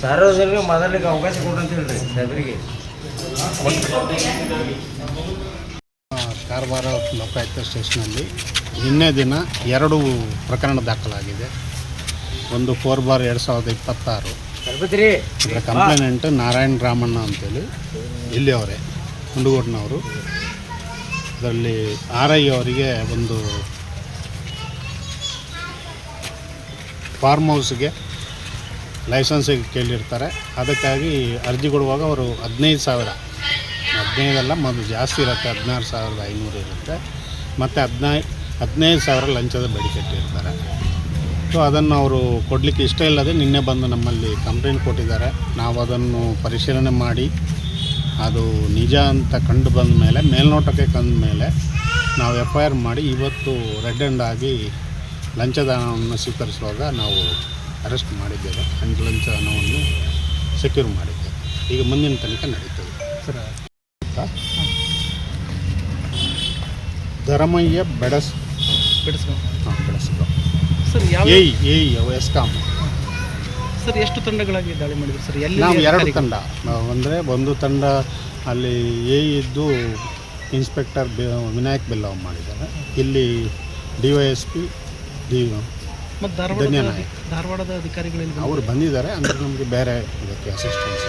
ಸಾರ್ವಜನಿಕ ಮೊದಲಿಗೆ ಅವಕಾಶ ಕೊಡಂತ ಹೇಳ್ರಿ ಸಾಹೇಬರಿಗೆ. ಕಾರವಾರ ಲೋಕಾಯುಕ್ತ ಸ್ಟೇಷನಲ್ಲಿ ನಿನ್ನೆ ದಿನ 2 ಪ್ರಕರಣ ದಾಖಲಾಗಿದೆ. ಒಂದು 4/2026 ಇದರ ಕಂಪ್ಲೇನೆಂಟ್ ನಾರಾಯಣ ರಾಮಣ್ಣ ಅಂತೇಳಿ ಇಲ್ಲಿ ಅವರೇ ಕುಂಡಗೂರಿನವರು. ಇದರಲ್ಲಿ RI ಅವರಿಗೆ ಒಂದು ಫಾರ್ಮ್ ಹೌಸ್ಗೆ ಲೈಸೆನ್ಸಿಗೆ ಕೇಳಿರ್ತಾರೆ. ಅದಕ್ಕಾಗಿ ಅರ್ಜಿ ಕೊಡುವಾಗ ಅವರು 15,000 15 ಮೊದಲು ಜಾಸ್ತಿ ಇರುತ್ತೆ, 16,500 ಇರುತ್ತೆ. ಮತ್ತು 15,000 ಲಂಚದ ಬೇಡಿಕೆ ಇಟ್ಟಿರ್ತಾರೆ. ಸೊ ಅದನ್ನು ಅವರು ಕೊಡಲಿಕ್ಕೆ ಇಷ್ಟ ಇಲ್ಲದೆ ನಿನ್ನೆ ಬಂದು ನಮ್ಮಲ್ಲಿ ಕಂಪ್ಲೇಂಟ್ ಕೊಟ್ಟಿದ್ದಾರೆ. ನಾವು ಅದನ್ನು ಪರಿಶೀಲನೆ ಮಾಡಿ ಅದು ನಿಜ ಅಂತ ಕಂಡು ಬಂದ ಮೇಲೆ, ಮೇಲ್ನೋಟಕ್ಕೆ ಕಂಡ ಮೇಲೆ ನಾವು FIR ಮಾಡಿ ಇವತ್ತು ರೆಡ್ ಹ್ಯಾಂಡ್ ಆಗಿ ಲಂಚದ ಹಣವನ್ನು ಸ್ವೀಕರಿಸುವಾಗ ನಾವು ಅರೆಸ್ಟ್ ಮಾಡಿದ್ದೇವೆ. ಲಂಚದ ಹಣವನ್ನು ಸೆಕ್ಯೂರ್ ಮಾಡಿದ್ದೇವೆ. ಈಗ ಮುಂದಿನ ತನಿಖೆ ನಡೀತದೆ. ಧರ್ಮಯ್ಯ ಬೆಡಸ್ಗಾಂವ್ ಸರ್. ಎಸ್ಕಾಮ್ ಸರ್, ಎಷ್ಟು ತಂಡಗಳಾಗಿ ದಾಳಿ ಮಾಡಿದ್ರು ಸರ್? ನಾವು 2 ತಂಡ. ಅಂದರೆ ಒಂದು ತಂಡ ಅಲ್ಲಿ ಇದ್ದು ಇನ್ಸ್ಪೆಕ್ಟರ್ ವಿನಾಯಕ್ ಬೆಲ್ಲವ್ ಮಾಡಿದ್ದಾರೆ. ಇಲ್ಲಿ DYSP ಮತ್ತು ಧಾರವಾಡದ ಅಧಿಕಾರಿಗಳಲ್ಲಿ ಅವರು ಬಂದಿದ್ದಾರೆ. ಅಂದರೆ ನಮಗೆ ಬೇರೆ ಇದಕ್ಕೆ ಅಸಿಸ್ಟೆನ್ಸ್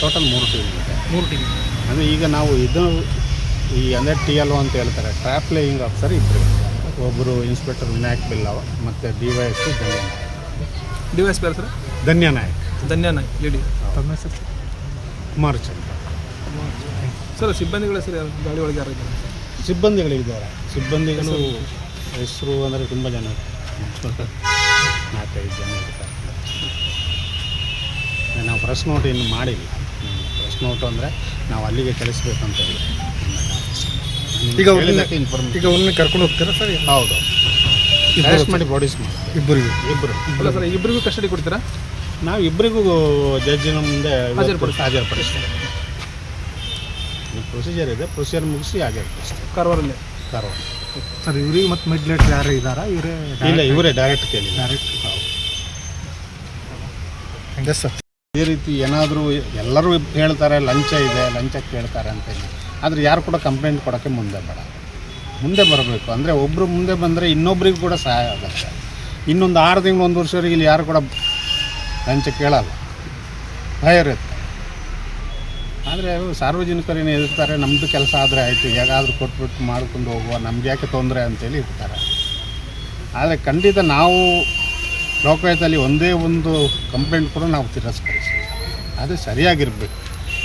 ಟೋಟಲ್ 3 ಟೀಮ್ ಇದೆ. 3 ಟೀಮ್. ಅಂದರೆ ಈಗ ನಾವು ಅಂದರೆ TLO ಅಂತ ಹೇಳ್ತಾರೆ, ಟ್ರ್ಯಾಪ್ ಲೇಯಿಂಗ್ ಆಫೀಸರ್ ಇಬ್ಬರು. ಒಬ್ಬರು ಇನ್ಸ್ಪೆಕ್ಟರ್ ವಿನಾಯಕ್ ಬೆಲ್ಲವ ಮತ್ತು DYSP ಧನ್ಯ ನಾಯಕ್ ಲೇಡಿ ಕುಮಾರ್ ಚಂದ್ರ ಸರ್. ಸಿಬ್ಬಂದಿಗಳ ಸರ್ ಗಾಳಿ ಒಳಗೆ ಯಾರು ಇದ್ದಾರೆ? ಸಿಬ್ಬಂದಿಗಳಿದ್ದಾರೆ. ಸಿಬ್ಬಂದಿಗಳು ಹೆಸರು ಅಂದರೆ ತುಂಬ ಜನ, 4-5 ಜನ ಇರ್ತಾರೆ. ನಾವು ಪ್ರೆಸ್ ನೋಟ್ ಇನ್ನು ಮಾಡಿಲ್ಲ. ಪ್ರೆಸ್ ನೋಟು ಅಂದರೆ ನಾವು ಅಲ್ಲಿಗೆ ಕಳಿಸ್ಬೇಕಂತ ಹೇಳಿ ಈಗ ಅವ್ರನ್ನ ಕರ್ಕೊಂಡು ಹೋಗ್ತೀರಾ ಸರ್? ಹೌದು, ಅರೆಸ್ಟ್ ಮಾಡಿ ಬಾಡೀಸ್ ಮಾಡಿ ಇಬ್ಬರಿಗೂ ಕಸ್ಟಡಿ ಕೊಡ್ತೀರಾ? ನಾವು ಇಬ್ಬರಿಗೂ ಜಡ್ಜಿನ ಮುಂದೆ ಹಾಜರುಪಡಿಸ್ತೇವೆ. ಪ್ರೊಸೀಜರ್ ಇದೆ, ಪ್ರೊಸೀಜರ್ ಮುಗಿಸಿ ಹಾಜರುಪಡಿಸ್ತೇವೆ. ಕಾರವಾರ ಸರ್. ಇವರಿಗೆ ಮತ್ತು ಮಿಡ್ಲೇಟರ್ ಯಾರು ಇದ್ದಾರಾ? ಇವರೇ ಡೈರೆಕ್ಟ್ ಕೇಳಿ. ಹೌದು ಸರ್. ಇದೇ ರೀತಿ ಏನಾದರೂ ಎಲ್ಲರೂ ಹೇಳ್ತಾರೆ ಲಂಚ ಇದೆ, ಲಂಚ ಕೇಳ್ತಾರೆ ಅಂತೇಳಿ. ಆದರೆ ಯಾರು ಕೂಡ ಕಂಪ್ಲೇಂಟ್ ಕೊಡೋಕ್ಕೆ ಮುಂದೆ ಬರಬೇಕು. ಅಂದರೆ ಒಬ್ಬರು ಮುಂದೆ ಬಂದರೆ ಇನ್ನೊಬ್ರಿಗೆ ಕೂಡ ಸಹಾಯ ಆಗುತ್ತೆ. ಇನ್ನೊಂದು 6 ತಿಂಗಳು 1 ವರ್ಷವರೆಗೆ ಇಲ್ಲಿ ಯಾರು ಕೂಡ ಲಂಚ ಕೇಳಲ್ಲ, ಭಯ ಇರುತ್ತೆ. ಆದರೆ ಸಾರ್ವಜನಿಕರೇನು ಇರ್ತಾರೆ, ನಮ್ಮದು ಕೆಲಸ ಆದರೆ ಆಯಿತು, ಹೇಗಾದರೂ ಕೊಟ್ಬಿಟ್ಟು ಮಾಡ್ಕೊಂಡು ಹೋಗುವ, ನಮ್ಗೆ ಯಾಕೆ ತೊಂದರೆ ಅಂತೇಳಿ ಇರ್ತಾರೆ. ಆದರೆ ಖಂಡಿತ ನಾವು ಲೋಕಾಯುಕ್ತದಲ್ಲಿ ಒಂದೇ ಒಂದು ಕಂಪ್ಲೇಂಟ್ ಕೂಡ ನಾವು ತಿರಸ್ಕರಿಸಿ. ಅದು ಸರಿಯಾಗಿರಬೇಕು.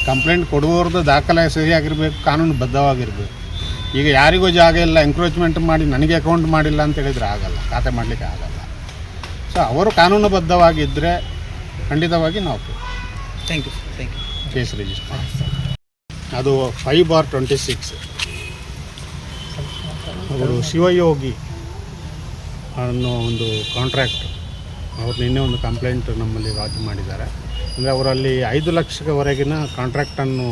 ಕಂಪ್ಲೇಂಟ್ ಕೊಡುವವ್ರದ್ದು ದಾಖಲೆ ಸರಿಯಾಗಿರಬೇಕು, ಕಾನೂನುಬದ್ಧವಾಗಿರಬೇಕು. ಈಗ ಯಾರಿಗೂ ಜಾಗ ಇಲ್ಲ, ಎಂಕ್ರೋಚ್ಮೆಂಟ್ ಮಾಡಿ ನನಗೆ ಅಕೌಂಟ್ ಮಾಡಿಲ್ಲ ಅಂತ ಹೇಳಿದರೆ ಆಗಲ್ಲ, ಖಾತೆ ಮಾಡಲಿಕ್ಕೆ ಆಗಲ್ಲ. ಸೊ ಅವರು ಕಾನೂನುಬದ್ಧವಾಗಿದ್ದರೆ ಖಂಡಿತವಾಗಿ ನಾವು ಕೇಸ್ ರಿಜಿಸ್ಟರ್. ಅದು 5/26 ಅವರು ಶಿವಯೋಗಿ ಅನ್ನೋ ಒಂದು ಕಾಂಟ್ರಾಕ್ಟ್. ಅವ್ರು ನಿನ್ನೆ ಒಂದು ಕಂಪ್ಲೇಂಟ್ ನಮ್ಮಲ್ಲಿ ರಾಜು ಮಾಡಿದ್ದಾರೆ. ಅಂದರೆ ಅವರಲ್ಲಿ 5 ಲಕ್ಷವರೆಗಿನ ಕಾಂಟ್ರಾಕ್ಟನ್ನು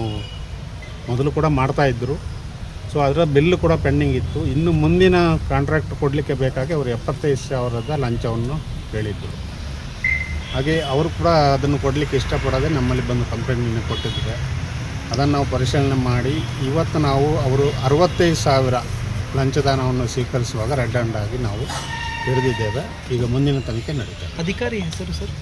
ಮೊದಲು ಕೂಡ ಮಾಡ್ತಾಯಿದ್ರು. ಸೊ ಅದರ ಬಿಲ್ಲು ಕೂಡ ಪೆಂಡಿಂಗ್ ಇತ್ತು. ಇನ್ನು ಮುಂದಿನ ಕಾಂಟ್ರಾಕ್ಟ್ ಕೊಡಲಿಕ್ಕೆ ಬೇಕಾಗಿ ಅವರು 75,000 ಲಂಚವನ್ನು ಹೇಳಿದ್ದರು. ಹಾಗೆ ಅವರು ಕೂಡ ಅದನ್ನು ಕೊಡಲಿಕ್ಕೆ ಇಷ್ಟಪಡೋದೆ ನಮ್ಮಲ್ಲಿ ಬಂದು ಕಂಪ್ಲೇಂಟನ್ನು ಕೊಟ್ಟಿದ್ದಾರೆ. ಅದನ್ನು ನಾವು ಪರಿಶೀಲನೆ ಮಾಡಿ ಇವತ್ತು ನಾವು ಅವರು 65,000 ಲಂಚದಾನವನ್ನು ಸ್ವೀಕರಿಸುವಾಗ ರೆಡ್ ಹ್ಯಾಂಡ್ ಆಗಿ ನಾವು ಹಿಡಿದಿದ್ದೇವೆ. ಈಗ ಮುಂದಿನ ತನಿಖೆ ನಡೀತದೆ. ಅಧಿಕಾರಿ ಹೆಸರು ಸರ್?